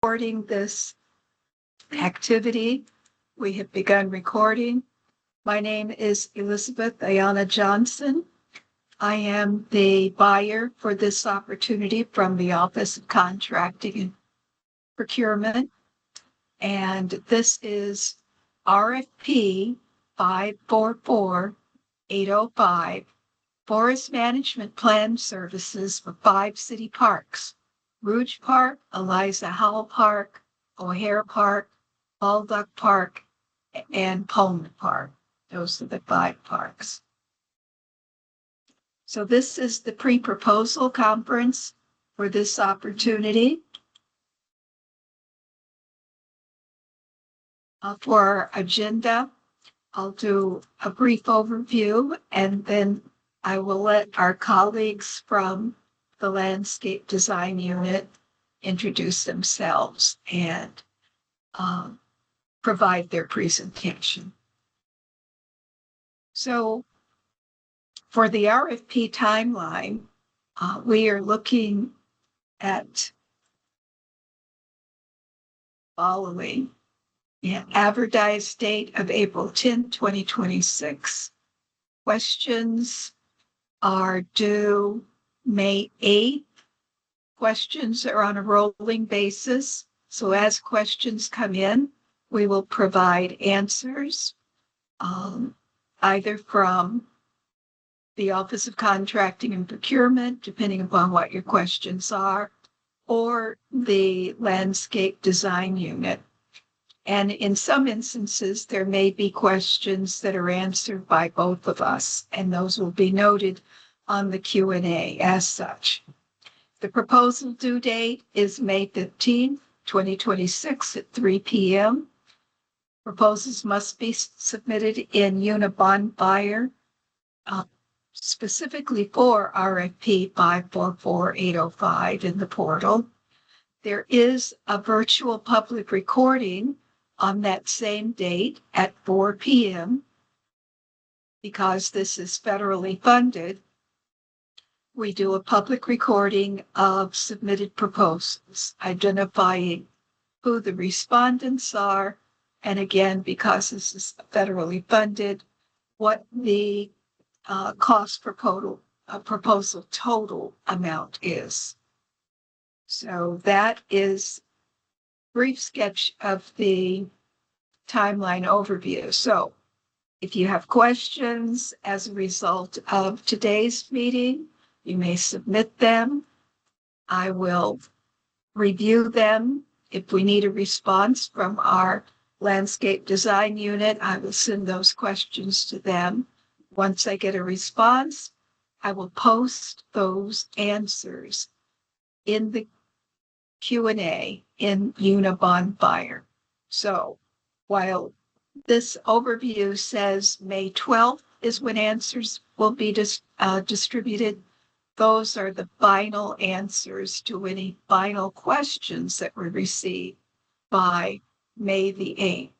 Recording this activity. We have begun recording. My name is Elizabeth Ayana Johnson. I am the buyer for this opportunity from the Office of Contracting and Procurement. And this is RFP 544805, Forest Management Plan Services for 5 city parks: Rouge Park, Eliza Howell Park, O'Hare Park, Baldock Park, and Pullman Park. Those are the 5 parks. So this is the pre-proposal conference for this opportunity. For our agenda, I'll do a brief overview, and then I will let our colleagues from the Landscape Design Unit introduce themselves and provide their presentation. So for the RFP timeline, we are looking at following: advertised date of April 10, 2026. Questions are due May 8th. Questions are on a rolling basis. So as questions come in, we will provide answers, either from the Office of Contracting and Procurement, depending upon what your questions are, or the Landscape Design Unit. And in some instances, there may be questions that are answered by both of us, and those will be noted on the Q&A as such. The proposal due date is May 15th, 2026 at 3 p.m. Proposals must be submitted in Unibond Buyer, specifically for RFP 544805 in the portal. There is a virtual public recording on that same date at 4 p.m. Because this is federally funded, we do a public recording of submitted proposals, identifying who the respondents are, and again, because this is federally funded, what the cost proposal total amount is. So that is a brief sketch of the timeline overview. So if you have questions as a result of today's meeting, you may submit them. I will review them. If we need a response from our Landscape Design Unit, I will send those questions to them. Once I get a response, I will post those answers in the Q&A in Unibond Buyer. So while this overview says May 12th is when answers will be distributed, those are the final answers to any final questions that were received by May the 8th.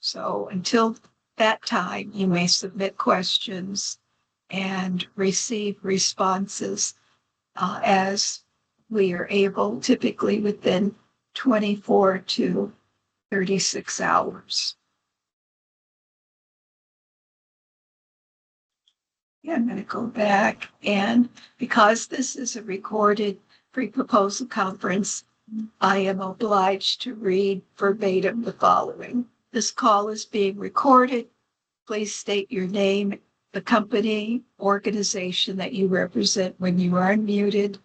So until that time, you may submit questions and receive responses as we are able, typically within 24 to 36 hours. Yeah, I'm going to go back, and because this is a recorded pre-proposal conference, I am obliged to read verbatim the following. This call is being recorded. Please state your name, the company, organization that you represent when you are unmuted.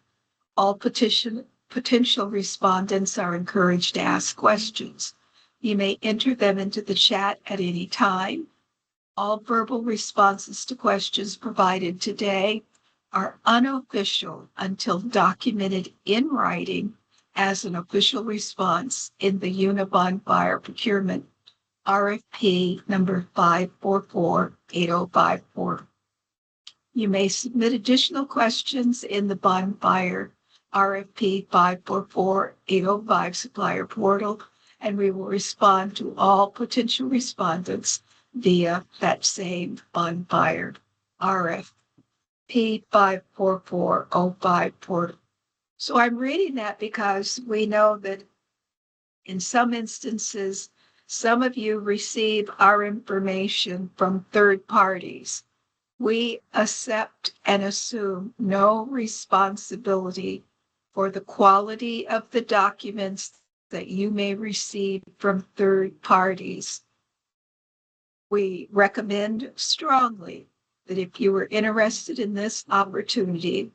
All potential respondents are encouraged to ask questions. You may enter them into the chat at any time. All verbal responses to questions provided today are unofficial until documented in writing as an official response in the Unibond Buyer Procurement RFP number 544805. You may submit additional questions in the Bond Buyer RFP 544805 supplier portal, and we will respond to all potential respondents via that same Bond Buyer RFP 54405 portal. So I'm reading that because we know that In some instances, some of you receive our information from third parties. We accept and assume no responsibility for the quality of the documents that you may receive from third parties. We recommend strongly that if you are interested in this opportunity,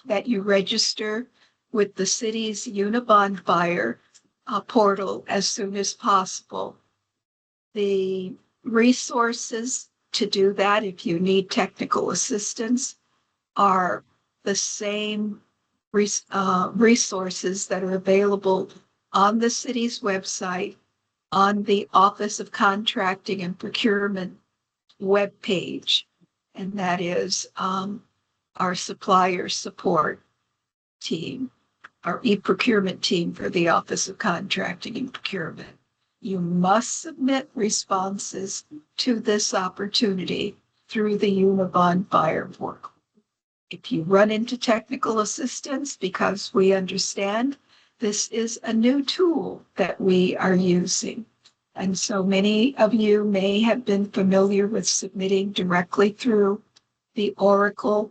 that you register with the city's Unibond buyer portal as soon as possible. The resources to do that, if you need technical assistance, are the same resources that are available on the city's website, on the Office of Contracting and Procurement webpage, and that is our supplier support team, our e-procurement team for the Office of Contracting and Procurement. You must submit responses to this opportunity through the Unibond buyer portal. If you run into technical assistance, because we understand this is a new tool that we are using, and so many of you may have been familiar with submitting directly through the Oracle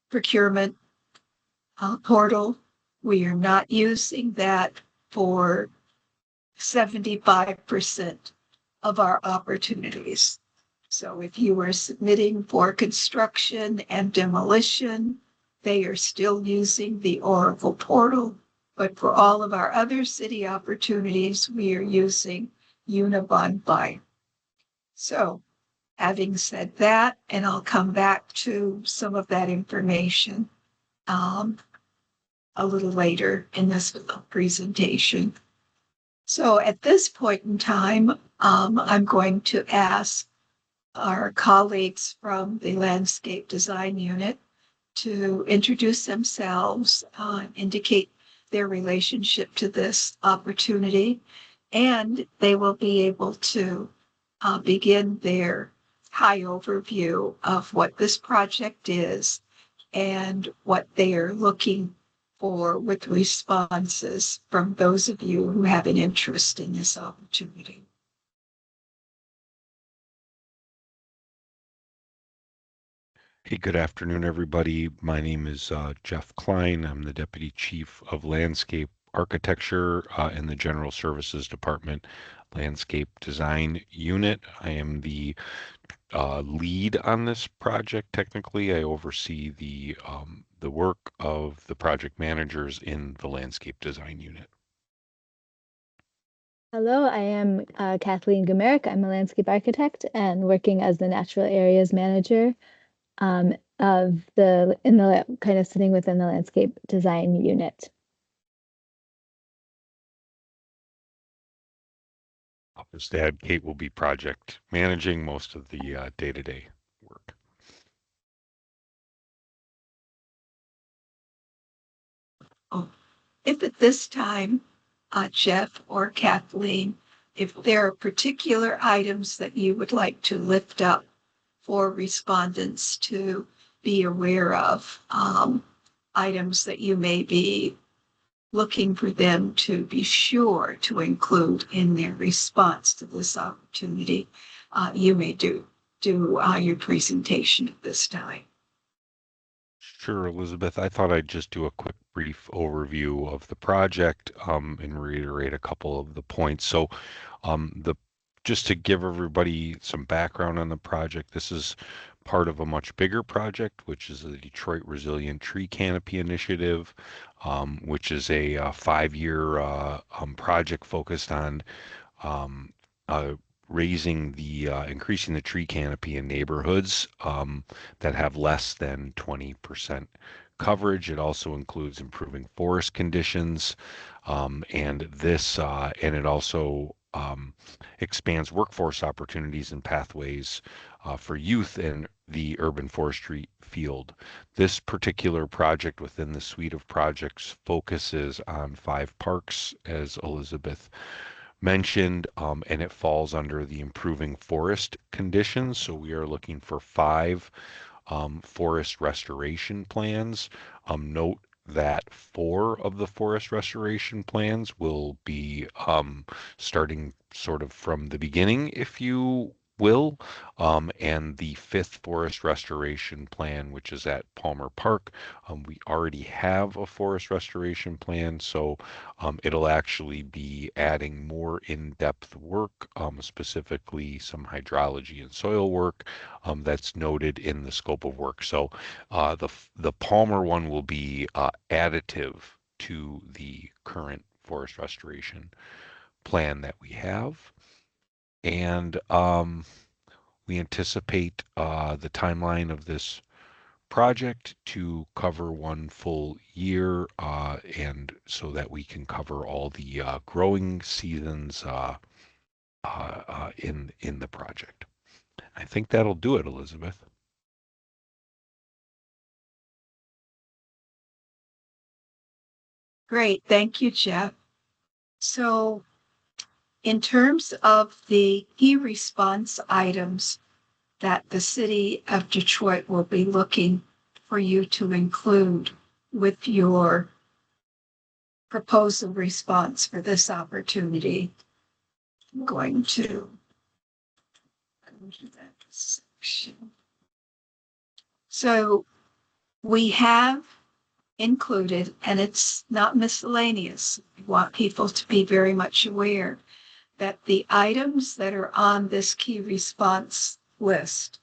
procurement portal. We are not using that for 75% of our opportunities. So if you are submitting for construction and demolition, they are still using the Oracle portal. But for all of our other city opportunities, we are using Unibond buyer. So having said that, and I'll come back to some of that information a little later in this presentation. So at this point in time, I'm going to ask our colleagues from the Landscape Design Unit to introduce themselves, indicate their relationship to this opportunity, and they will be able to begin their high overview of what this project is and what they are looking for with responses from those of you who have an interest in this opportunity. Hey, good afternoon, everybody. My name is Jeff Klein. I'm the Deputy Chief of Landscape Architecture in the General Services Department Landscape Design Unit. I am the lead on this project. Technically, I oversee the work of the project managers in the Landscape Design Unit. Hello, I am Kathleen Gumerick. I'm a landscape architect and working as the natural areas manager kind of sitting within the landscape design unit. I'll just add, Kate will be project managing most of the day-to-day work. Oh, if at this time, Jeff or Kathleen, if there are particular items that you would like to lift up for respondents to be aware of, items that you may be looking for them to be sure to include in their response to this opportunity, you may do your presentation at this time. Sure, Elizabeth. I thought I'd just do a quick brief overview of the project and reiterate a couple of the points. So just to give everybody some background on the project, this is part of a much bigger project, which is the Detroit Resilient Tree Canopy Initiative, which is a 5-year project focused on increasing the tree canopy in neighborhoods that have less than 20% coverage. It also includes improving forest conditions, and it also expands workforce opportunities and pathways for youth in the urban forestry field. This particular project within the suite of projects focuses on 5 parks, as Elizabeth mentioned, and it falls under the improving forest conditions. So we are looking for 5 forest restoration plans. Note that 4 of the forest restoration plans will be starting sort of from the beginning, if you will. And the 5th forest restoration plan, which is at Palmer Park, we already have a forest restoration plan, so it'll actually be adding more in-depth work, specifically some hydrology and soil work that's noted in the scope of work. So the Palmer one will be additive to the current forest restoration plan that we have. And we anticipate the timeline of this project to cover 1 full year, and so that we can cover all the growing seasons in the project. I think that'll do it, Elizabeth. Great. Thank you, Jeff. So in terms of the key response items that the city of Detroit will be looking for you to include with your proposal response for this opportunity, I'm going to go to that section. So we have included, and it's not miscellaneous. We want people to be very much aware that the items that are on this key response list,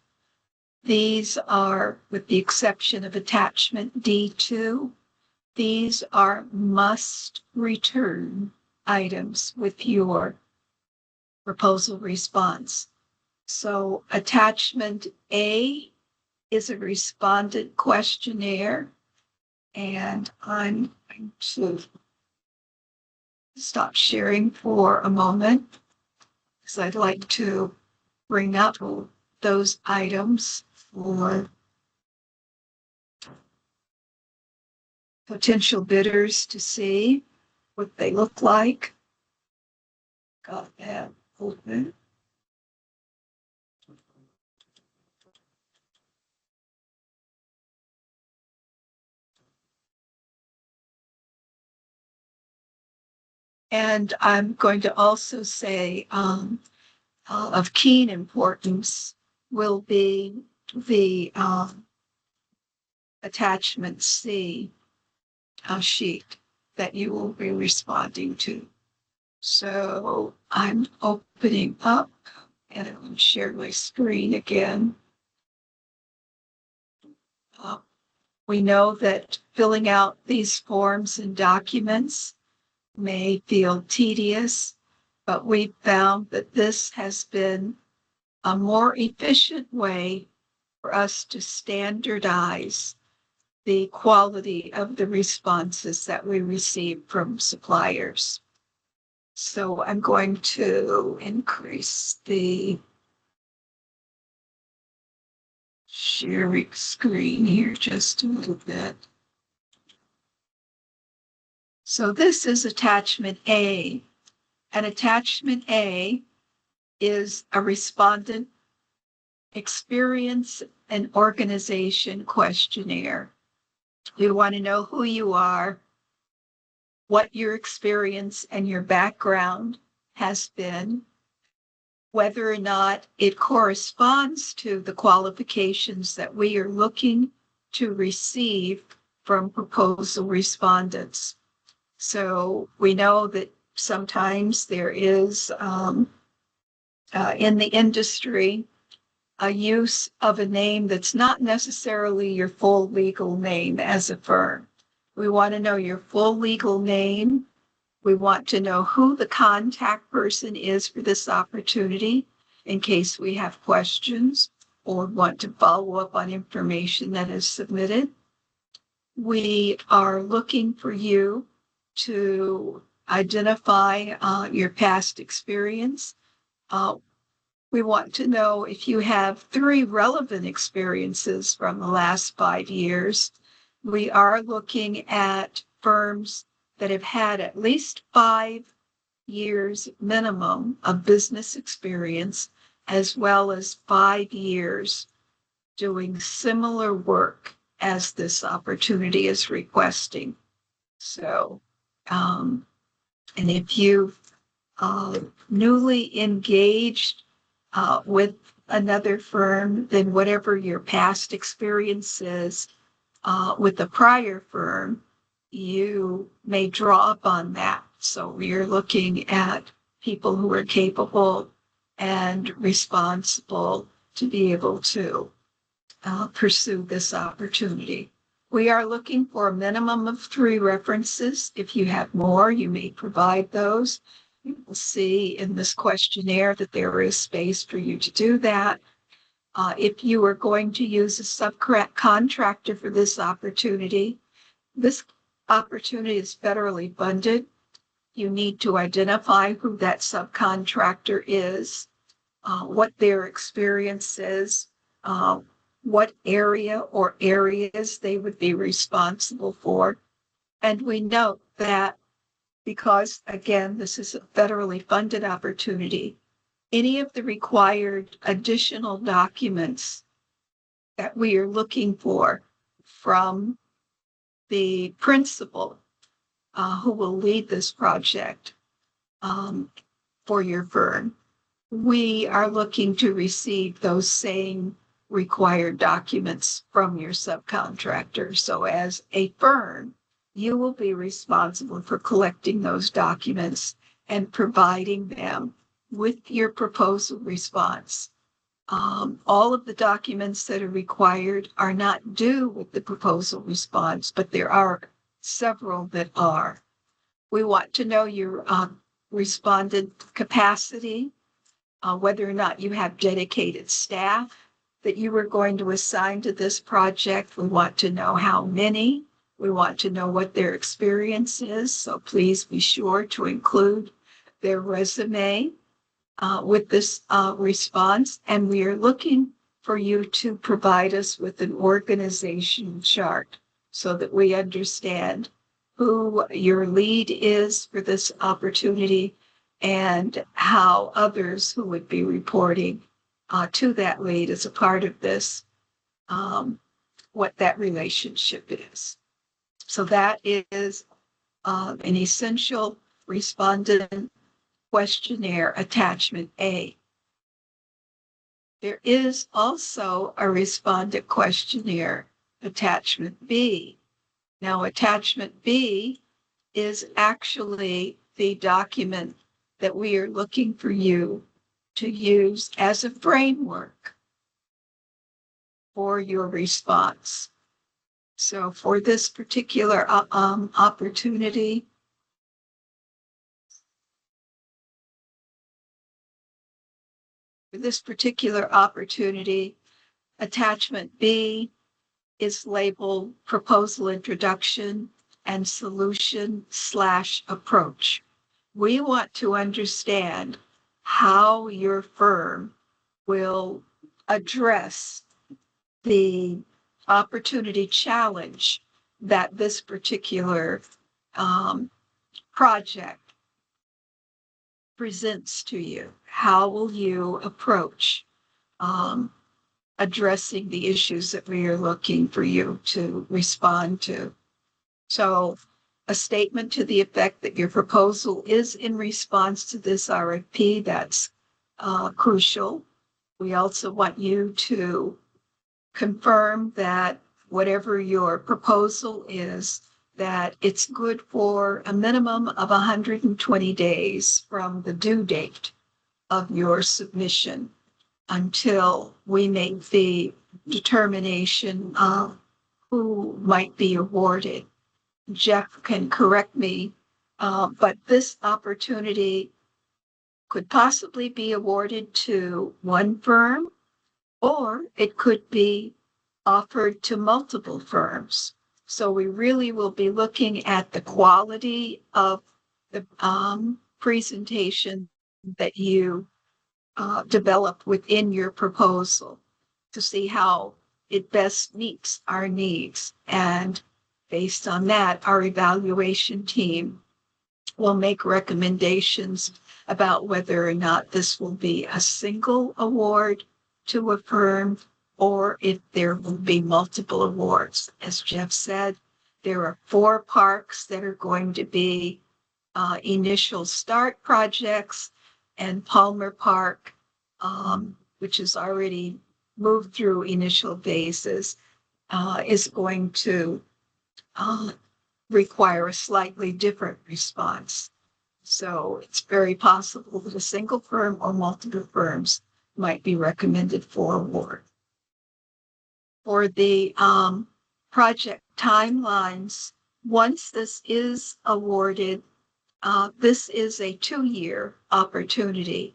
these are, with the exception of attachment D2, these are must return items with your proposal response. So attachment A is a respondent questionnaire, and I'm going to stop sharing for a moment because I'd like to bring up those items for potential bidders to see what they look like. Got that open. And I'm going to also say of keen importance will be the attachment C sheet that you will be responding to. So I'm opening up and I'm going to share my screen again. We know that filling out these forms and documents may feel tedious, but we found that this has been a more efficient way for us to standardize the quality of the responses that we receive from suppliers. So I'm going to increase the sharing screen here just a little bit. So this is attachment A. And attachment A is a respondent experience and organization questionnaire. We want to know who you are, what your experience and your background has been, whether or not it corresponds to the qualifications that we are looking to receive from proposal respondents. So we know that sometimes there is in the industry a use of a name that's not necessarily your full legal name as a firm. We want to know your full legal name. We want to know who the contact person is for this opportunity in case we have questions or want to follow up on information that is submitted. We are looking for you to identify your past experience. We want to know if you have 3 relevant experiences from the last 5 years. We are looking at firms that have had at least 5 years minimum of business experience, as well as 5 years doing similar work as this opportunity is requesting. So, and if you've newly engaged with another firm, then whatever your past experience is with the prior firm, you may draw upon that. So we're looking at people who are capable and responsible to be able to pursue this opportunity. We are looking for a minimum of 3 references. If you have more, you may provide those. You will see in this questionnaire that there is space for you to do that. If you are going to use a subcontractor for this opportunity is federally funded. You need to identify who that subcontractor is, what their experience is, what area or areas they would be responsible for. And we note that because, again, this is a federally funded opportunity, any of the required additional documents that we are looking for from the principal who will lead this project for your firm, we are looking to receive those same required documents from your subcontractor. So as a firm, you will be responsible for collecting those documents and providing them with your proposal response. All of the documents that are required are not due with the proposal response, but there are several that are. We want to know your respondent capacity, whether or not you have dedicated staff that you are going to assign to this project. We want to know how many. We want to know what their experience is. So please be sure to include their resume with this response. And we are looking for you to provide us with an organization chart so that we understand who your lead is for this opportunity and how others who would be reporting to that lead as a part of this, what that relationship is. So that is an essential respondent questionnaire attachment A. There is also a respondent questionnaire attachment B. Now, attachment B is actually the document that we are looking for you to use as a framework for your response. So for this particular opportunity, attachment B is labeled proposal introduction and solution/approach. We want to understand how your firm will address the opportunity challenge that this particular project presents to you. How will you approach addressing the issues that we are looking for you to respond to? So a statement to the effect that your proposal is in response to this RFP, that's crucial. We also want you to confirm that whatever your proposal is, that it's good for a minimum of 120 days from the due date of your submission until we make the determination of who might be awarded. Jeff can correct me, but this opportunity could possibly be awarded to one firm, or it could be offered to multiple firms. So we really will be looking at the quality of the presentation that you develop within your proposal to see how it best meets our needs. And based on that, our evaluation team will make recommendations about whether or not this will be a single award to a firm or if there will be multiple awards. As Jeff said, there are 4 parks that are going to be initial start projects, and Palmer Park, which has already moved through initial phases, is going to require a slightly different response. So it's very possible that a single firm or multiple firms might be recommended for award. For the project timelines, once this is awarded, this is a 2-year opportunity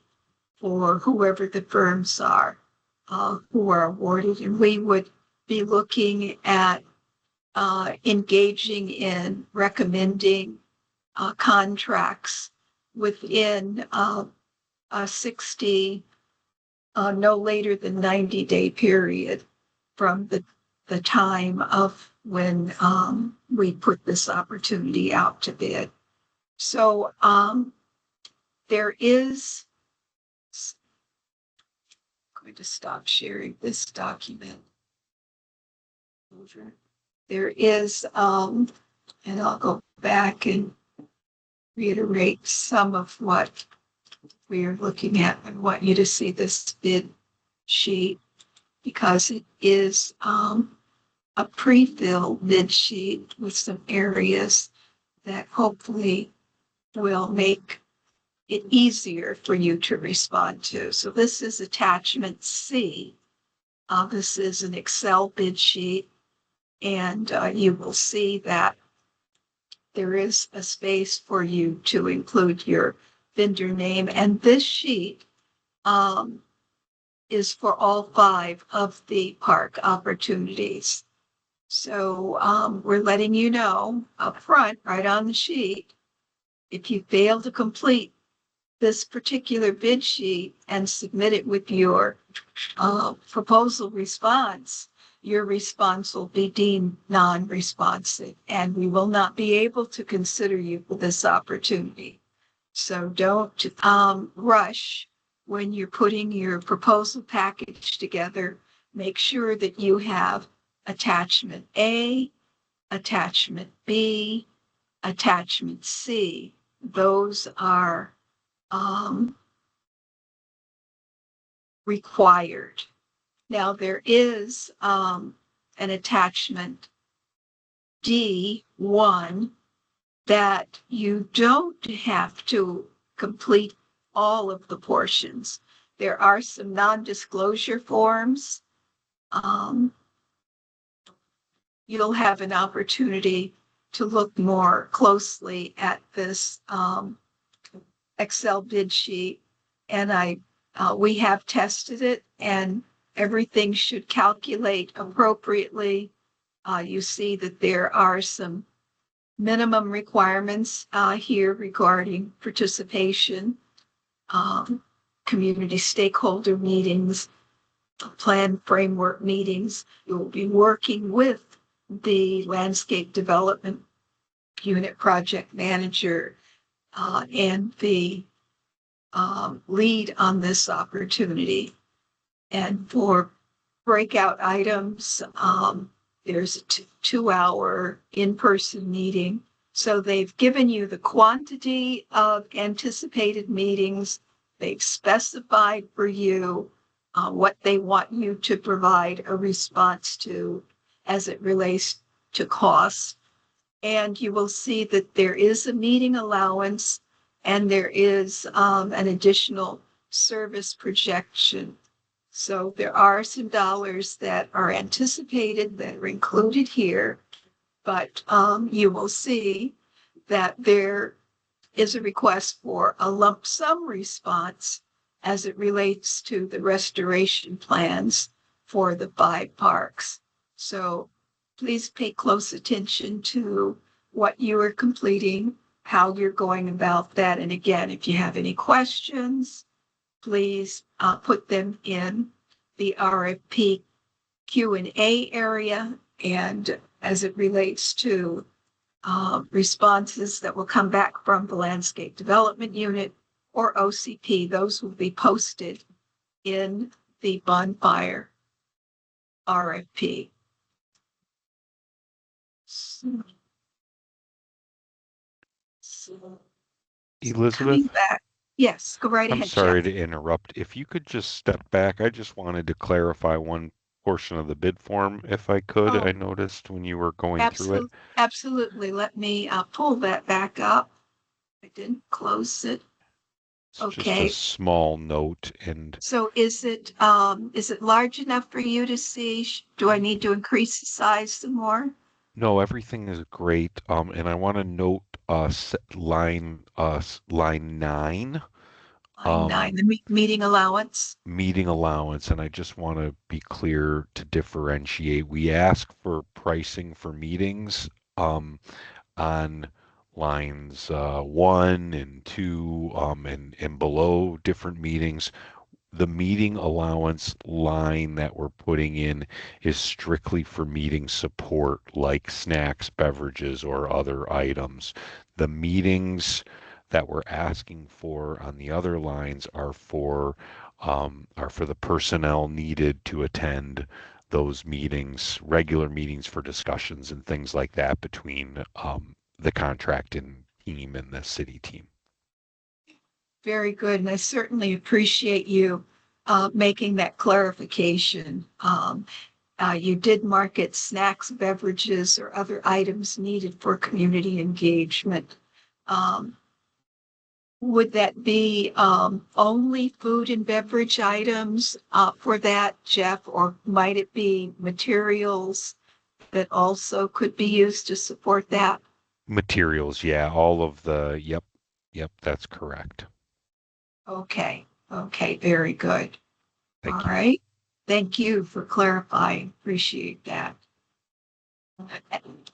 for whoever the firms are who are awarded, and we would be looking at engaging in recommending contracts within a 60, no later than 90-day period from the time of when we put this opportunity out to bid. So there is, I'm going to stop sharing this document. There is, and I'll go back and reiterate some of what we are looking at. I want you to see this bid sheet because it is a pre-fill bid sheet with some areas that hopefully will make it easier for you to respond to. So this is attachment C. This is an Excel bid sheet, and you will see that there is a space for you to include your vendor name. And this sheet is for all 5 of the park opportunities. So we're letting you know up front, right on the sheet, if you fail to complete this particular bid sheet and submit it with your proposal response, your response will be deemed non-responsive, and we will not be able to consider you for this opportunity. So don't rush when you're putting your proposal package together. Make sure that you have attachment A, attachment B, attachment C. Those are required. Now there is an attachment D1 that you don't have to complete all of the portions. There are some non-disclosure forms. You'll have an opportunity to look more closely at this Excel bid sheet, and we have tested it, and everything should calculate appropriately. You see that there are some minimum requirements here regarding participation, community stakeholder meetings, plan framework meetings. You will be working with the landscape development unit project manager and the lead on this opportunity. And for breakout items, there's a 2-hour in-person meeting. So they've given you the quantity of anticipated meetings. They've specified for you what they want you to provide a response to as it relates to costs. And you will see that there is a meeting allowance and there is an additional service projection. So there are some dollars that are anticipated that are included here, but you will see that there is a request for a lump sum response as it relates to the restoration plans for the 5 parks. So please pay close attention to what you are completing, how you're going about that. And again, if you have any questions, please put them in the RFP Q&A area. And as it relates to responses that will come back from the Landscape Development Unit or OCP, those will be posted in the bonfire RFP. Elizabeth, Coming back. Yes, go right I'm ahead, sorry Jeff. to interrupt. If you could just step back, I just wanted to clarify one portion of the bid form, if I could. Oh, I noticed when you were going through it. absolutely. Absolutely. Let me pull that back up. I didn't close it. It's just a Okay. small note, and So is it large enough for you to see? Do I need to increase the size some more? no, everything is great. And I want to note line 9, Line nine, um, the meeting allowance. meeting allowance, and I just want to be clear to differentiate. We ask for pricing for meetings on lines 1 and 2, and below different meetings. The meeting allowance line that we're putting in is strictly for meeting support, like snacks, beverages, or other items. The meetings that we're asking for on the other lines are for the personnel needed to attend those meetings, regular meetings for discussions and things like that between the contracting team and the city team. Very good. And I certainly appreciate you making that clarification. You did mark it snacks, beverages, or other items needed for community engagement. Um, would that be only food and beverage items for that, Jeff, or might it be materials that also could be used to support that? Materials, yeah, all of the, yep, that's correct. Okay, okay, very good. All Thank you. right. Thank you for clarifying. Appreciate that.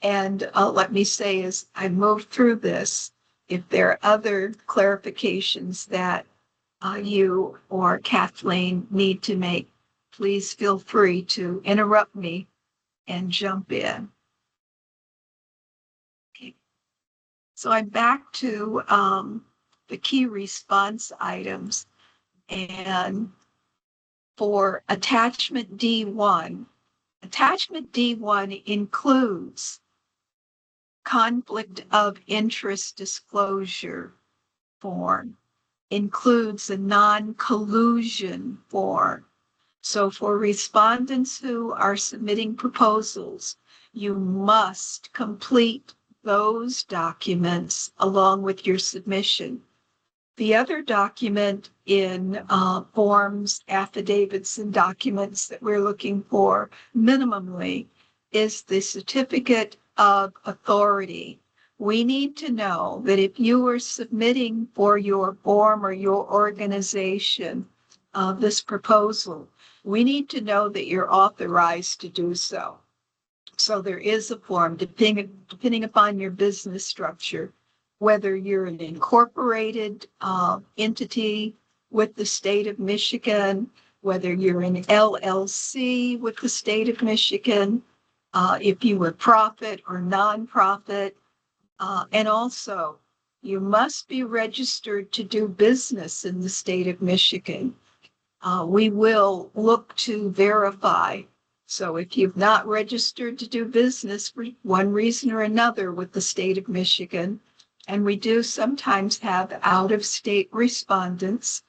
And let me say, as I move through this, if there are other clarifications that you or Kathleen need to make, please feel free to interrupt me and jump in. Okay. So I'm back to the key response items. And for attachment D1, attachment D1 includes conflict of interest disclosure form, includes a non-collusion form. So for respondents who are submitting proposals, you must complete those documents along with your submission. The other document in forms, affidavits, and documents that we're looking for minimally is the certificate of authority. We need to know that if you are submitting for your form or your organization this proposal, we need to know that you're authorized to do so. So there is a form depending upon your business structure, whether you're an incorporated entity with the state of Michigan, whether you're an LLC with the state of Michigan, if you were profit or nonprofit, and also you must be registered to do business in the state of Michigan. We will look to verify. So if you've not registered to do business for one reason or another with the state of Michigan, and we do sometimes have out-of-state respondents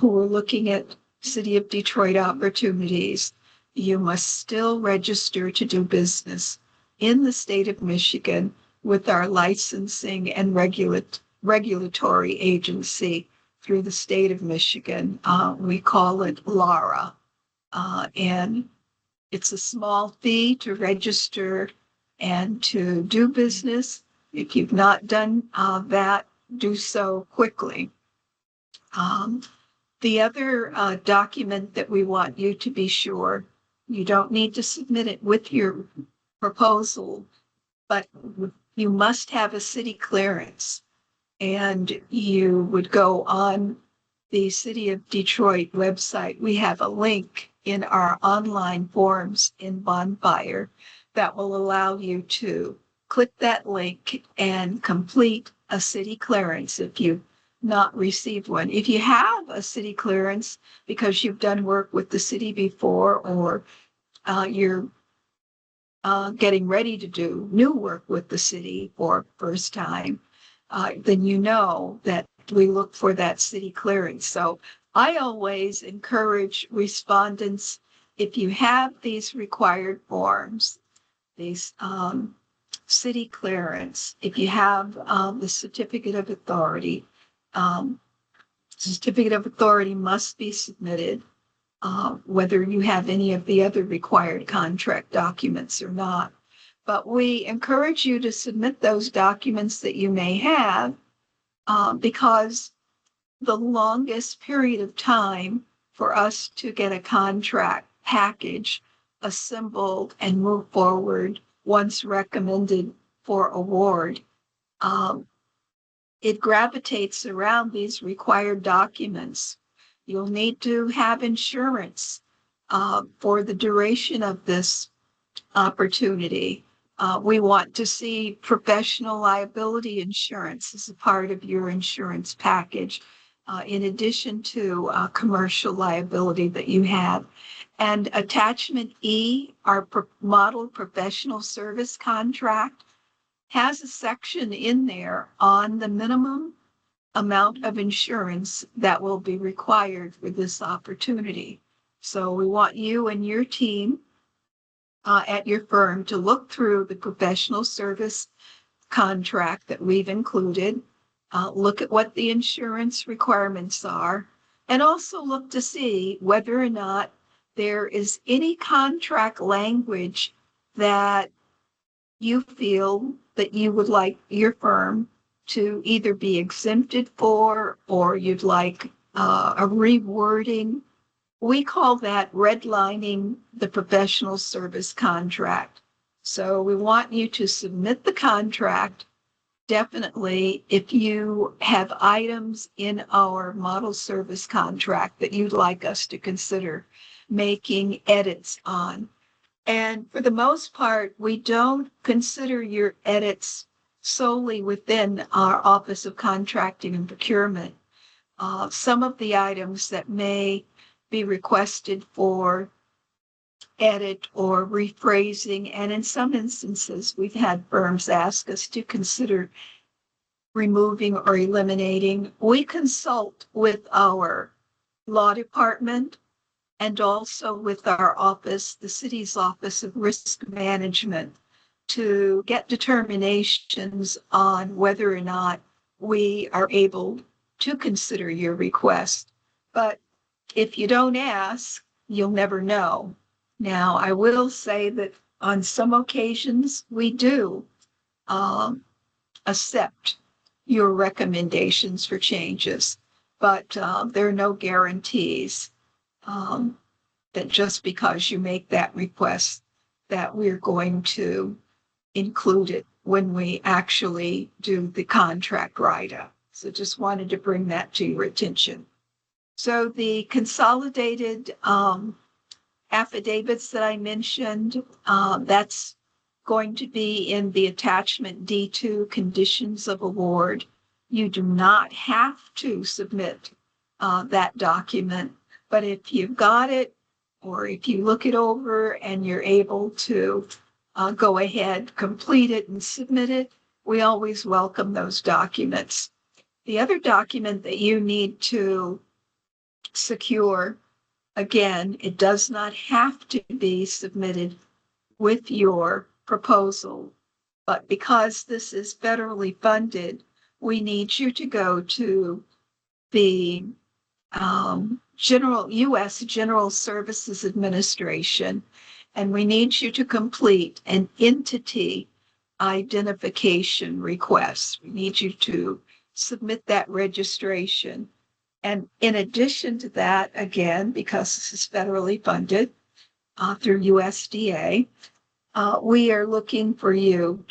who are looking at City of Detroit opportunities, you must still register to do business in the state of Michigan with our licensing and regulatory agency through the state of Michigan. We call it LARA. And it's a small fee to register and to do business. If you've not done that, do so quickly. The other document that we want you to be sure, you don't need to submit it with your proposal, but you must have a city clearance. And you would go on the City of Detroit website. We have a link in our online forms in Bonfire that will allow you to click that link and complete a city clearance if you've not received one. If you have a city clearance because you've done work with the city before or you're getting ready to do new work with the city for first time, then you know that we look for that city clearance. So I always encourage respondents, if you have these required forms, these city clearance, if you have the certificate of authority, certificate of authority must be submitted, whether you have any of the other required contract documents or not. But we encourage you to submit those documents that you may have, because the longest period of time for us to get a contract package assembled and move forward once recommended for award, it gravitates around these required documents. You'll need to have insurance for the duration of this opportunity. We want to see professional liability insurance as a part of your insurance package, in addition to commercial liability that you have. And attachment E, our model professional service contract, has a section in there on the minimum amount of insurance that will be required for this opportunity. So we want you and your team at your firm to look through the professional service contract that we've included, look at what the insurance requirements are, and also look to see whether or not there is any contract language that you feel that you would like your firm to either be exempted for, or you'd like a rewording. We call that redlining the professional service contract. So we want you to submit the contract. Definitely, if you have items in our model service contract that you'd like us to consider making edits on. And for the most part, we don't consider your edits solely within our Office of Contracting and Procurement. Some of the items that may be requested for edit or rephrasing, and in some instances, we've had firms ask us to consider removing or eliminating. We consult with our law department and also with our office, the city's Office of Risk Management, to get determinations on whether or not we are able to consider your request. But if you don't ask, you'll never know. Now, I will say that on some occasions, we do accept your recommendations for changes, but there are no guarantees that just because you make that request that we're going to include it when we actually do the contract write-up. So just wanted to bring that to your attention. So the consolidated affidavits that I mentioned, that's going to be in the attachment D2, conditions of award. You do not have to submit that document, but if you've got it, or if you look it over and you're able to go ahead, complete it and submit it, we always welcome those documents. The other document that you need to secure, again, it does not have to be submitted with your proposal, but because this is federally funded, we need you to go to the U.S. General Services Administration, and we need you to complete an entity identification request. We need you to submit that registration. And in addition to that, again, because this is federally funded through USDA, we are looking for you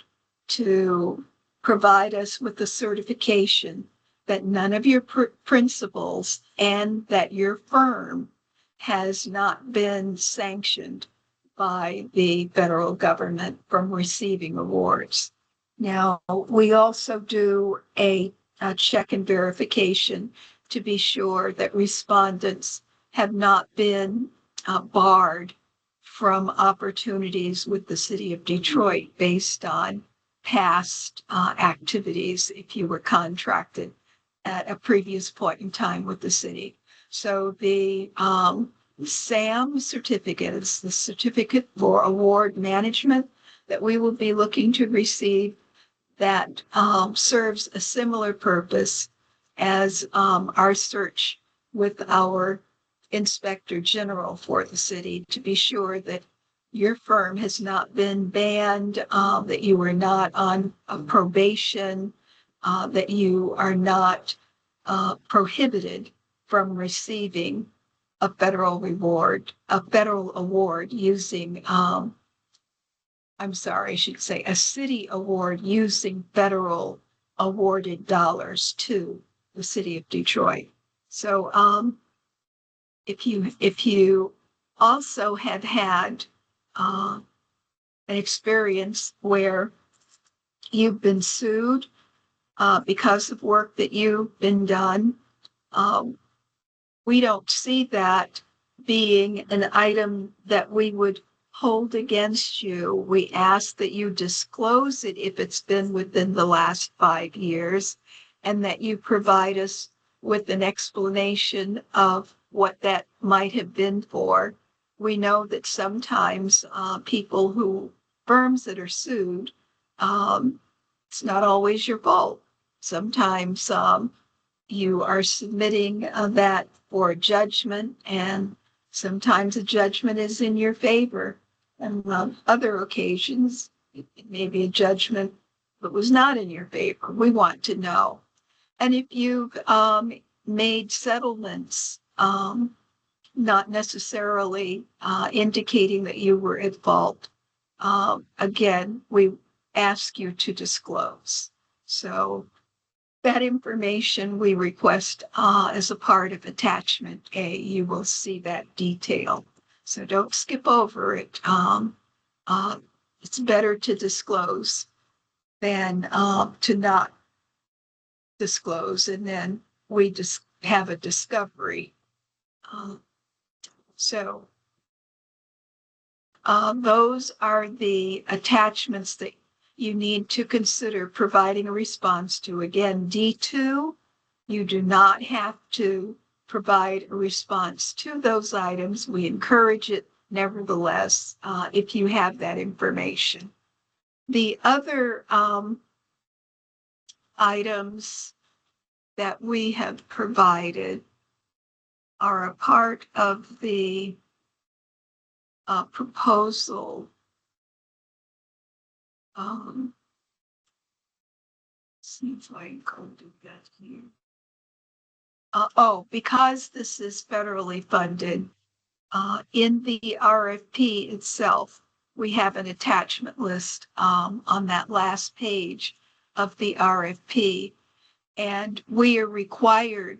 to provide us with the certification that none of your principals and that your firm has not been sanctioned by the federal government from receiving awards. Now, we also do a check and verification to be sure that respondents have not been barred from opportunities with the city of Detroit based on past activities if you were contracted at a previous point in time with the city. So the SAM certificate is the certificate for award management that we will be looking to receive that serves a similar purpose as our search with our inspector general for the city to be sure that your firm has not been banned, that you are not on a probation, that you are not prohibited from receiving a federal award using, I'm sorry, I should say a city award using federal awarded dollars to the city of Detroit. So if you also have had an experience where you've been sued because of work that you've been done, we don't see that being an item that we would hold against you. We ask that you disclose it if it's been within the last 5 years, and that you provide us with an explanation of what that might have been for. We know that sometimes firms that are sued, it's not always your fault. Sometimes you are submitting that for judgment, and sometimes a judgment is in your favor. And on other occasions, it may be a judgment that was not in your favor. We want to know. And if you've made settlements, not necessarily indicating that you were at fault, again, we ask you to disclose. So that information we request as a part of attachment A. You will see that detail. So don't skip over it. It's better to disclose than to not disclose, and then we just have a discovery. So those are the attachments that you need to consider providing a response to. Again, D2, you do not have to provide a response to those items. We encourage it nevertheless if you have that information. The other items that we have provided are a part of the proposal. See if I can go do that here. Because this is federally funded, in the RFP itself, we have an attachment list on that last page of the RFP, and we are required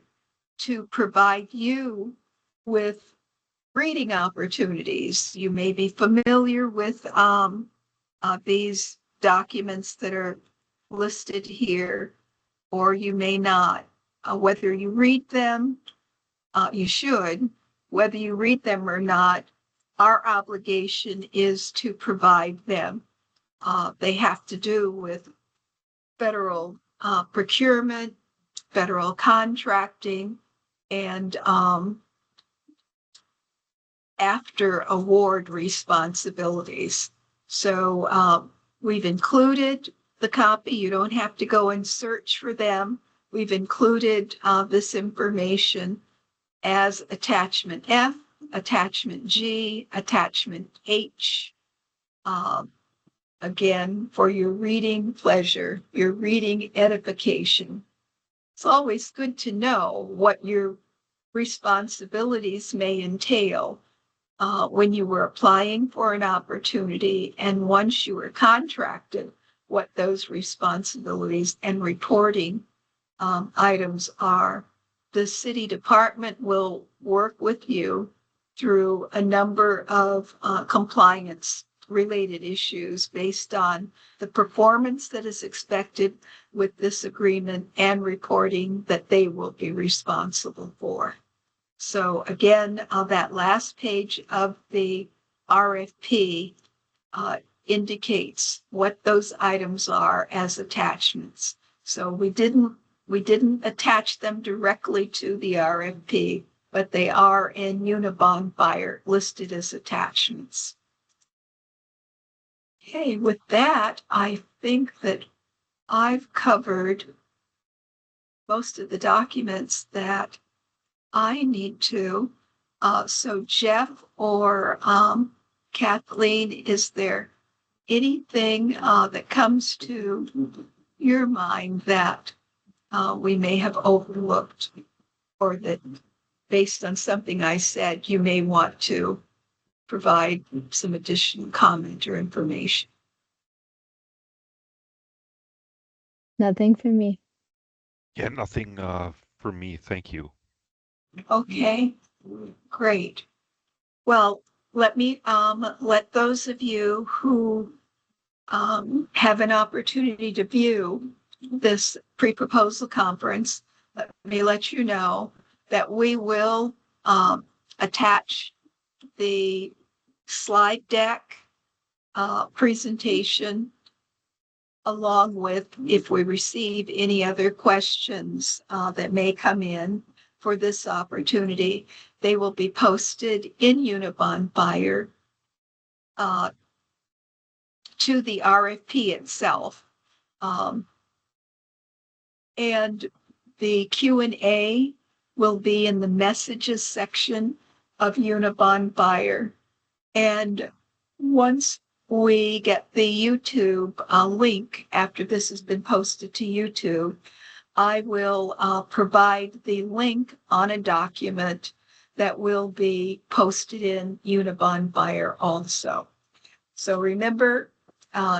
to provide you with reading opportunities. You may be familiar with these documents that are listed here, or you may not. Whether you read them, you should. Whether you read them or not, our obligation is to provide them. They have to do with federal procurement, federal contracting, and after award responsibilities. So we've included the copy. You don't have to go and search for them. We've included this information as attachment F, attachment G, attachment H. Again, for your reading pleasure, your reading edification. It's always good to know what your responsibilities may entail when you were applying for an opportunity, and once you were contracted, what those responsibilities and reporting items are. The city department will work with you through a number of compliance related issues based on the performance that is expected with this agreement and reporting that they will be responsible for. So again, that last page of the RFP indicates what those items are as attachments. So we didn't attach them directly to the RFP, but they are in Unibond Buyer listed as attachments. Okay, with that, I think that I've covered most of the documents that I need to. So Jeff or Kathleen, is there anything that comes to your mind that we may have overlooked, or that based on something I said, you may want to provide some additional comment or information? Nothing for me. Yeah, nothing for me. Thank you. Okay, great. Well, let me let those of you who have an opportunity to view this pre-proposal conference, let me let you know that we will attach the slide deck presentation, along with, if we receive any other questions that may come in for this opportunity. They will be posted in Unibond Buyer to the RFP itself. And the Q&A will be in the messages section of Unibond Buyer. And once we get the YouTube link, after this has been posted to YouTube, I will provide the link on a document that will be posted in Unibond Buyer also. So remember,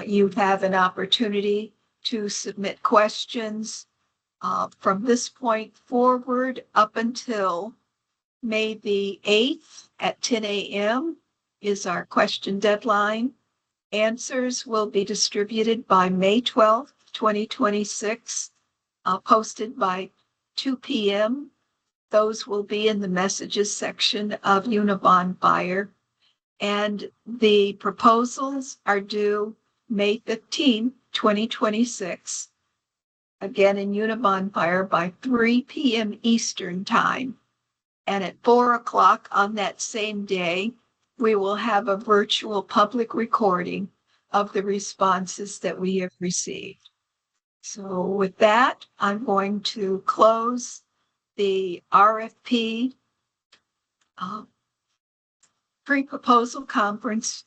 you have an opportunity to submit questions from this point forward up until May the 8th at 10 a.m. is our question deadline. Answers will be distributed by May 12th, 2026, posted by 2 p.m. Those will be in the messages section of Unibond Buyer. And the proposals are due May 15th, 2026, again in Unibond Buyer by 3 p.m. Eastern Time. And at 4 o'clock on that same day, we will have a virtual public recording of the responses that we have received. So with that, I'm going to close the RFP pre-proposal conference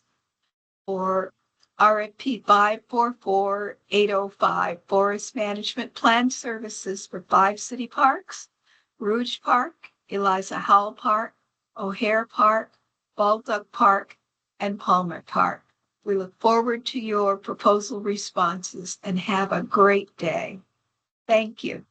for RFP 544805, Forest Management Plan Services for 5 city parks: Rouge Park, Eliza Howell Park, O'Hare Park, Baldock Park, and Palmer Park. We look forward to your proposal responses and have a great day. Thank you.